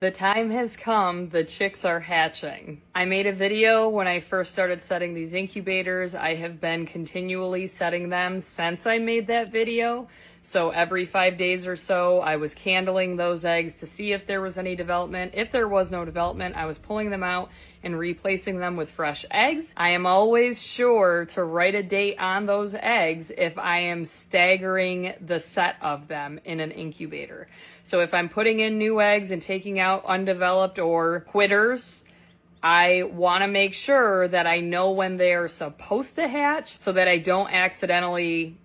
The time has come, the chicks are hatching. I made a video when I first started setting these incubators. I have been continually setting them since I made that video. So every 5 days or so, I was candling those eggs to see if there was any development. If there was no development, I was pulling them out and replacing them with fresh eggs. I am always sure to write a date on those eggs if I am staggering the set of them in an incubator. So if I'm putting in new eggs and taking out undeveloped or quitters, I want to make sure that I know when they are supposed to hatch so that I don't accidentally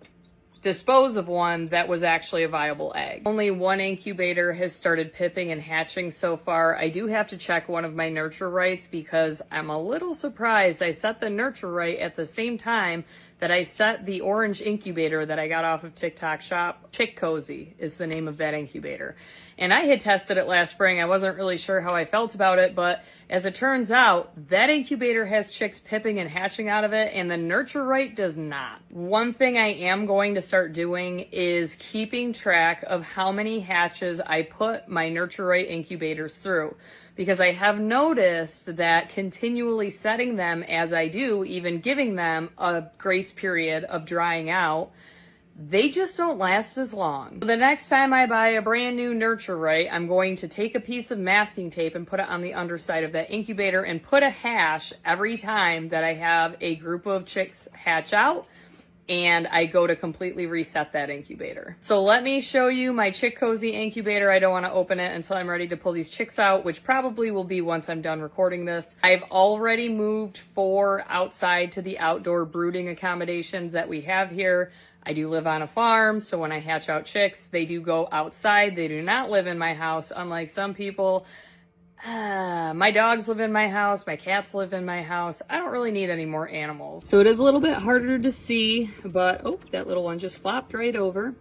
dispose of one that was actually a viable egg. Only one incubator has started pipping and hatching so far. I do have to check one of my nurture rights because I'm a little surprised I set the nurture right at the same time that I set the orange incubator that I got off of TikTok shop. Chick Cozy is the name of that incubator. And I had tested it last spring. I wasn't really sure how I felt about it, but as it turns out, that incubator has chicks pipping and hatching out of it, and the nurture right does not. One thing I am going to start doing is keeping track of how many hatches I put my nurture right incubators through, because I have noticed that continually setting them as I do, even giving them a grace period of drying out, they just don't last as long. The next time I buy a brand new nurture right, I'm going to take a piece of masking tape and put it on the underside of that incubator and put a hash every time that I have a group of chicks hatch out and I go to completely reset that incubator. So let me show you my Chick Cozy incubator. I don't want to open it until I'm ready to pull these chicks out, which probably will be once I'm done recording this. I've already moved 4 outside to the outdoor brooding accommodations that we have here. I do live on a farm, so when I hatch out chicks, they do go outside. They do not live in my house, unlike some people. My dogs live in my house, my cats live in my house. I don't really need any more animals. So it is a little bit harder to see, but oh, that little one just flopped right over.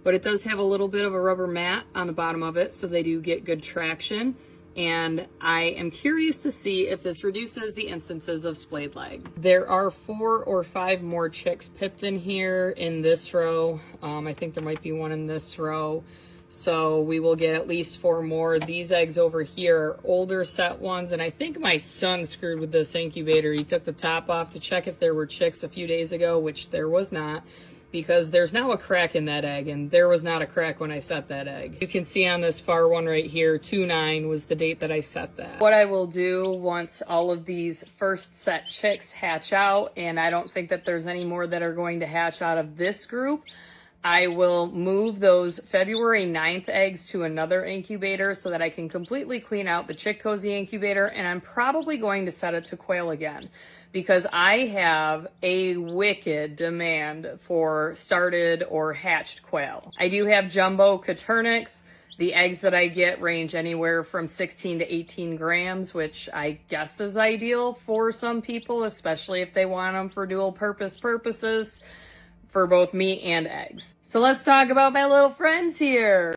But it does have a little bit of a rubber mat on the bottom of it, so they do get good traction. And I am curious to see if this reduces the instances of splayed leg. There are 4 or 5 more chicks pipped in here in this row. I think there might be one in this row. So we will get at least 4 more. These eggs over here are older set ones, and I think my son screwed with this incubator. He took the top off to check if there were chicks a few days ago, which there was not, because there's now a crack in that egg, and there was not a crack when I set that egg. You can see on this far one right here, 2/9 was the date that I set that. What I will do once all of these first set chicks hatch out, and I don't think that there's any more that are going to hatch out of this group, I will move those February 9th eggs to another incubator so that I can completely clean out the Chick Cozy incubator, and I'm probably going to set it to quail again because I have a wicked demand for started or hatched quail. I do have jumbo Coturnix. The eggs that I get range anywhere from 16 to 18 grams, which I guess is ideal for some people, especially if they want them for dual purposes for both meat and eggs. So let's talk about my little friends here.